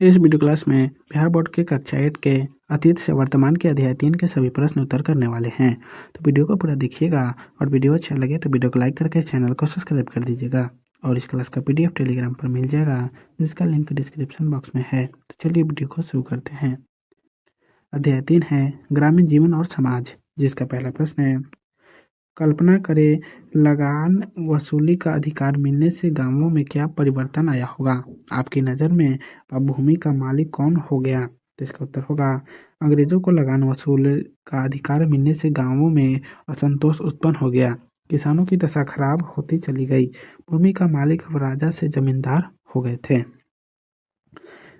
इस video class में Bihar board के कक्षा 8 के अतीत से वर्तमान के अध्याय 3 के सभी प्रश्न उत्तर करने वाले हैं। तो वीडियो को पूरा देखिएगा और वीडियो अच्छा लगे तो वीडियो को लाइक करके चैनल को सब्सक्राइब कर दीजिएगा। और इस क्लास का PDF टेलीग्राम पर मिल जाएगा, जिसका लिंक डिस्क्रिप्शन बॉक्स में है। तो चलिए वीडियो को शुरू करते हैं। अध्याय 3 है ग्रामीण जीवन और समाज, जिसका पहला प्रश्न है, कल्पना करें लगान वसूली का अधिकार मिलने से गांवों में क्या परिवर्तन आया होगा। आपकी नज़र में अब भूमि का मालिक कौन हो गया। तो इसका उत्तर होगा, अंग्रेजों को लगान वसूल का अधिकार मिलने से गांवों में असंतोष उत्पन्न हो गया। किसानों की दशा खराब होती चली गई। भूमि का मालिक अब राजा से जमींदार हो गए थे।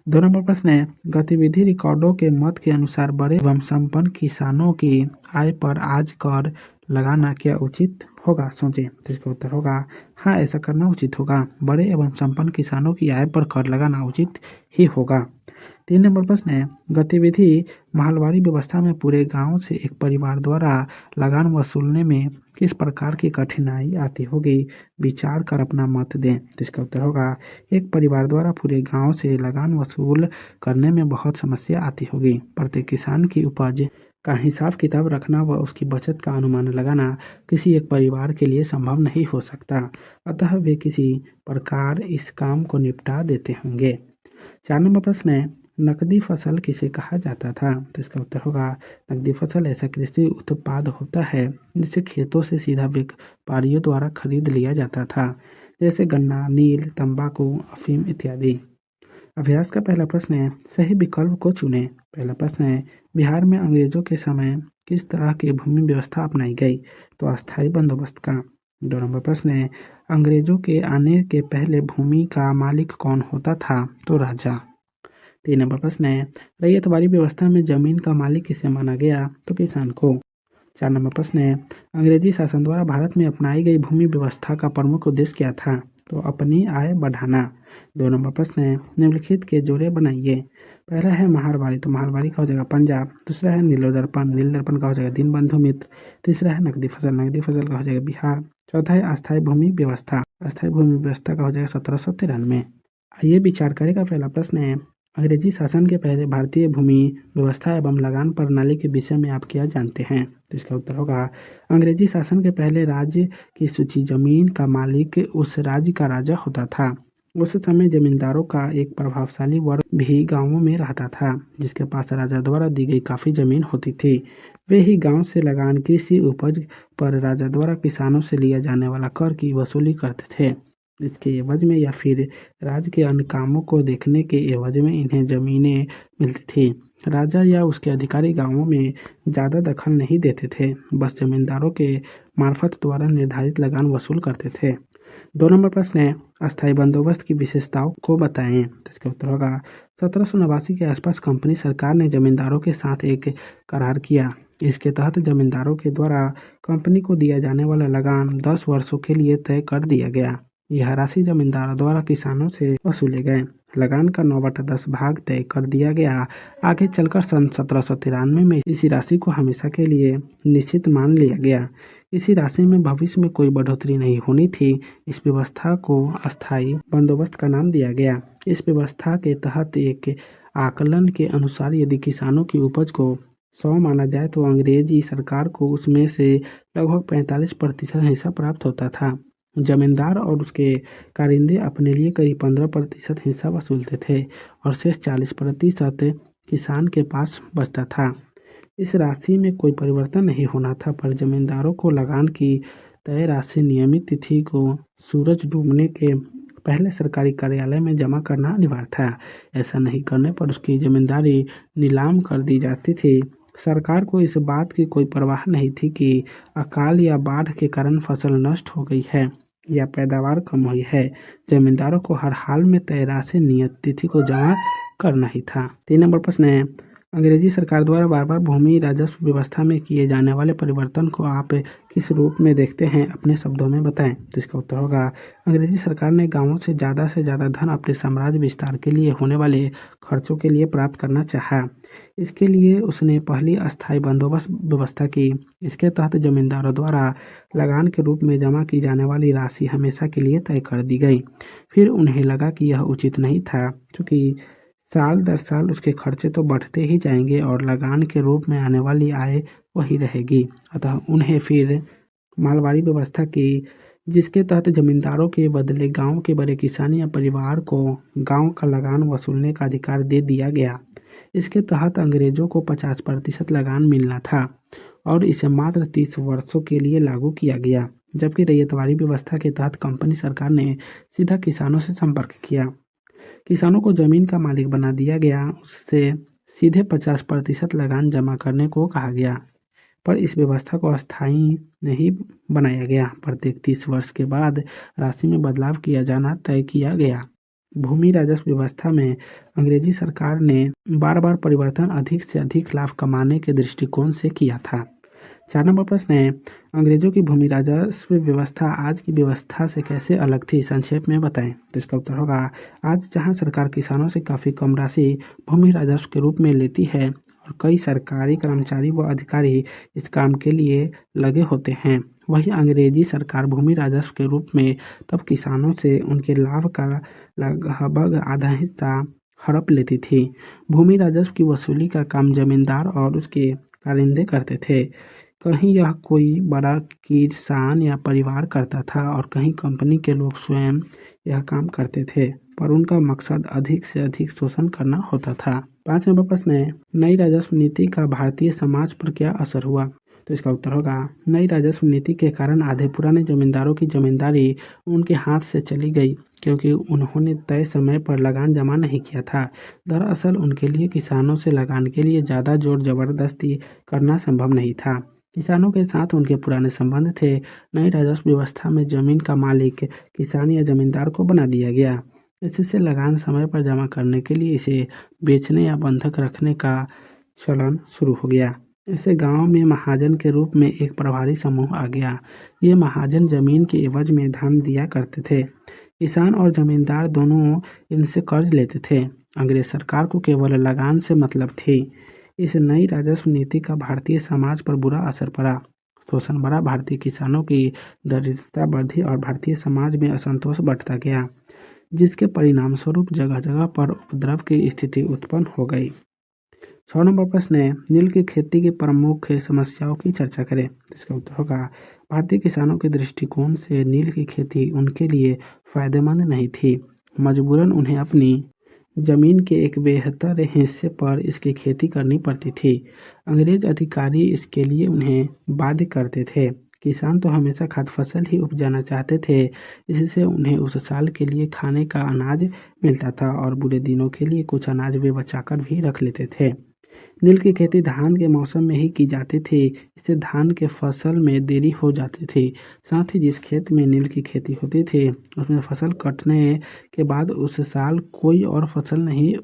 2 नंबर प्रश्न है, गतिविधि रिकॉर्डों के मत के अनुसार बड़े एवं संपन्न किसानों की आय पर आज कर लगाना क्या उचित होगा। सोचें। तो इसका उत्तर होगा, हाँ, ऐसा करना उचित होगा। बड़े एवं संपन्न किसानों की आय पर कर लगाना उचित ही होगा। 3 नंबर प्रश्न है, गतिविधि महलवारी व्यवस्था में पूरे गांव से एक परिवार द्वारा लगान वसूलने में किस प्रकार की कठिनाई आती होगी। विचार कर अपना मत दें। तो इसका उत्तर होगा, एक परिवार द्वारा पूरे गांव से लगान वसूल करने में बहुत समस्या आती होगी। प्रत्येक किसान की उपज का हिसाब किताब रखना व उसकी बचत का अनुमान लगाना किसी एक परिवार के लिए संभव नहीं हो सकता, अतः वे किसी प्रकार इस काम को निपटा देते होंगे। 4 नंबर प्रश्न है, नकदी फसल किसे कहा जाता था। तो इसका उत्तर होगा, नकदी फसल ऐसा कृषि उत्पाद होता है जिसे खेतों से सीधा व्यापारियों द्वारा खरीद लिया जाता था, जैसे गन्ना, नील, तंबाकू, अफीम इत्यादि। अभ्यास का पहला प्रश्न है, सही विकल्प को चुनें। पहला प्रश्न है, बिहार में अंग्रेजों के समय किस तरह की भूमि व्यवस्था अपनाई गई। तो अस्थायी बंदोबस्त का। 2 नंबर प्रश्न है, अंग्रेजों के आने के पहले भूमि का मालिक कौन होता था। तो राजा। 3 नंबर प्रश्न है, रैयतवाड़ी व्यवस्था में जमीन का मालिक किसे माना गया। तो किसान को। 4 नंबर प्रश्न है, अंग्रेजी शासन द्वारा भारत में अपनाई गई भूमि व्यवस्था का प्रमुख उद्देश्य क्या था। तो अपनी आय बढ़ाना। 2 नंबर प्रश्न है, निम्नलिखित के जोड़े बनाइए। पहला है महारवाड़ी, तो महारवाड़ी का हो जाएगा पंजाब। दूसरा है नील दर्पण, नील दर्पण का हो जाएगा दीनबंधु मित्र। तीसरा है नकदी फसल, नकदी फसल का हो जाएगा बिहार। चौथा है अस्थायी भूमि व्यवस्था, अस्थायी भूमि व्यवस्था का हो जाएगा 1793। आइए विचार करें का पहला प्रश्न है, अंग्रेजी शासन के पहले भारतीय भूमि व्यवस्था एवं लगान प्रणाली के विषय में आप क्या जानते हैं। तो इसका उत्तर होगा, अंग्रेजी शासन के पहले राज्य की सूची जमीन का मालिक उस राज्य का राजा होता था। उस समय जमींदारों का एक प्रभावशाली वर्ग भी गांवों में रहता था, जिसके पास राजा द्वारा दी गई काफ़ी जमीन होती थी। वे ही गांव से लगान कृषि उपज पर राजा द्वारा किसानों से लिया जाने वाला कर की वसूली करते थे। इसके एवज में या फिर राज्य के अन्य कामों को देखने के एवज में इन्हें जमीनें मिलती थी। राजा या उसके अधिकारी गांवों में ज़्यादा दखल नहीं देते थे, बस जमींदारों के मार्फत द्वारा निर्धारित लगान वसूल करते थे। 2 नंबर प्रश्न है, अस्थायी बंदोबस्त की विशेषताओं को बताएं। तो इसका उत्तर होगा, 1789 के आसपास कंपनी सरकार ने जमींदारों के साथ एक करार किया। इसके तहत जमींदारों के द्वारा कंपनी को दिया जाने वाला लगान 10 वर्षों के लिए तय कर दिया गया। यह राशि जमींदारों द्वारा किसानों से वसूले गए लगान का 9/10 भाग तय कर दिया गया। आगे चलकर सन 1793 में इसी राशि को हमेशा के लिए निश्चित मान लिया गया। इसी राशि में भविष्य में कोई बढ़ोतरी नहीं होनी थी। इस व्यवस्था को अस्थायी बंदोबस्त का नाम दिया गया। इस व्यवस्था के तहत एक आकलन के अनुसार यदि किसानों की उपज को 100 माना जाए तो अंग्रेजी सरकार को उसमें से लगभग 45% हिस्सा प्राप्त होता था। जमींदार और उसके कारिंदे अपने लिए करीब 15% हिस्सा वसूलते थे और शेष 40% किसान के पास बचता था। इस राशि में कोई परिवर्तन नहीं होना था, पर जमींदारों को लगान की तय राशि नियमित तिथि को सूरज डूबने के पहले सरकारी कार्यालय में जमा करना अनिवार्य था। ऐसा नहीं करने पर उसकी जमींदारी नीलाम कर दी जाती थी। सरकार को इस बात की कोई परवाह नहीं थी कि अकाल या बाढ़ के कारण फसल नष्ट हो गई है या पैदावार कम हुई है। जमींदारों को हर हाल में तय राशि नियत तिथि को जमा करना ही था। 3 नंबर प्रश्न है, अंग्रेजी सरकार द्वारा बार बार भूमि राजस्व व्यवस्था में किए जाने वाले परिवर्तन को आप किस रूप में देखते हैं, अपने शब्दों में बताएं। तो इसका उत्तर होगा, अंग्रेजी सरकार ने गांवों से ज़्यादा धन अपने साम्राज्य विस्तार के लिए होने वाले खर्चों के लिए प्राप्त करना चाहा। इसके लिए उसने पहली अस्थायी बंदोबस्त व्यवस्था की। इसके तहत जमींदारों द्वारा लगान के रूप में जमा की जाने वाली राशि हमेशा के लिए तय कर दी गई। फिर उन्हें लगा कि यह उचित नहीं था, क्योंकि साल दर साल उसके खर्चे तो बढ़ते ही जाएंगे और लगान के रूप में आने वाली आय वही रहेगी। अतः उन्हें फिर मालवाड़ी व्यवस्था की, जिसके तहत जमींदारों के बदले गांव के बड़े किसान या परिवार को गांव का लगान वसूलने का अधिकार दे दिया गया। इसके तहत अंग्रेजों को 50% लगान मिलना था और इसे मात्र 30 वर्षों के लिए लागू किया गया। जबकि रैयतवाड़ी व्यवस्था के तहत कंपनी सरकार ने सीधा किसानों से संपर्क किया। किसानों को जमीन का मालिक बना दिया गया, उससे सीधे 50% लगान जमा करने को कहा गया। पर इस व्यवस्था को अस्थायी नहीं बनाया गया। प्रत्येक 30 वर्ष के बाद राशि में बदलाव किया जाना तय किया गया। भूमि राजस्व व्यवस्था में अंग्रेजी सरकार ने बार बार परिवर्तन अधिक से अधिक लाभ कमाने के दृष्टिकोण से किया था। 4 नंबर प्रश्न है, अंग्रेजों की भूमि राजस्व व्यवस्था आज की व्यवस्था से कैसे अलग थी, संक्षेप में बताएं। तो इसका उत्तर होगा, आज जहां सरकार किसानों से काफ़ी कम राशि भूमि राजस्व के रूप में लेती है और कई सरकारी कर्मचारी व अधिकारी इस काम के लिए लगे होते हैं, वहीं अंग्रेजी सरकार भूमि राजस्व के रूप में तब किसानों से उनके लाभ का लगभग आधा हिस्सा हड़प लेती थी। भूमि राजस्व की वसूली का काम जमींदार और उसके कारिंदे करते थे। कहीं यह कोई बड़ा किसान या परिवार करता था और कहीं कंपनी के लोग स्वयं यह काम करते थे, पर उनका मकसद अधिक से अधिक शोषण करना होता था। 5 नंबर प्रश्न है, नई राजस्व नीति का भारतीय समाज पर क्या असर हुआ। तो इसका उत्तर होगा, नई राजस्व नीति के कारण आधे पुराने जमींदारों की जमींदारी उनके हाथ से चली गई, क्योंकि उन्होंने तय समय पर लगान जमा नहीं किया था। दरअसल उनके लिए किसानों से लगान के लिए ज़्यादा जोर जबरदस्ती करना संभव नहीं था। किसानों के साथ उनके पुराने संबंध थे। नई राजस्व व्यवस्था में जमीन का मालिक किसान या जमींदार को बना दिया गया। इससे लगान समय पर जमा करने के लिए इसे बेचने या बंधक रखने का चलन शुरू हो गया। इससे गांव में महाजन के रूप में एक प्रभारी समूह आ गया। ये महाजन जमीन के एवज में धन दिया करते थे। किसान और जमींदार दोनों इनसे कर्ज लेते थे। अंग्रेज सरकार को केवल लगान से मतलब थी। इस नई राजस्व नीति का भारतीय समाज पर बुरा असर पड़ा। शोषण बढ़ा, भारतीय किसानों की दरिद्रता बढ़ी और भारतीय समाज में असंतोष बढ़ता गया, जिसके परिणाम स्वरूप जगह जगह पर उपद्रव की स्थिति उत्पन्न हो गई। 6 नंबर प्रश्न है, नील की खेती की प्रमुख समस्याओं की चर्चा करें। इसका उत्तर होगा, भारतीय किसानों के दृष्टिकोण से नील की खेती उनके लिए फायदेमंद नहीं थी। मजबूरन उन्हें अपनी जमीन के एक बेहतर हिस्से पर इसकी खेती करनी पड़ती थी। अंग्रेज अधिकारी इसके लिए उन्हें बाध्य करते थे। किसान तो हमेशा खाद्य फसल ही उपजाना चाहते थे, इससे उन्हें उस साल के लिए खाने का अनाज मिलता था और बुरे दिनों के लिए कुछ अनाज वे बचाकर भी रख लेते थे। नील की खेती धान के मौसम में ही की जाती थी। इससे धान के फसल में देरी हो जाती थी। साथ ही जिस खेत में नील की खेती होती थी, उसमें फसल कटने के बाद उस साल कोई और फसल नहीं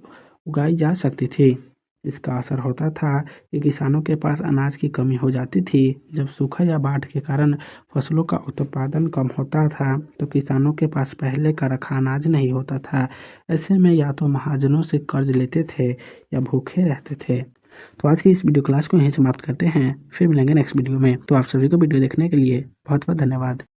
उगाई जा सकती थी। इसका असर होता था कि किसानों के पास अनाज की कमी हो जाती थी। जब सूखा या बाढ़ के कारण फसलों का उत्पादन कम होता था, तो किसानों के पास पहले का रखा अनाज नहीं होता था। ऐसे में या तो महाजनों से कर्ज लेते थे या भूखे रहते थे। तो आज की इस वीडियो क्लास को यहीं समाप्त करते हैं। फिर मिलेंगे नेक्स्ट वीडियो में। तो आप सभी को वीडियो देखने के लिए बहुत बहुत धन्यवाद।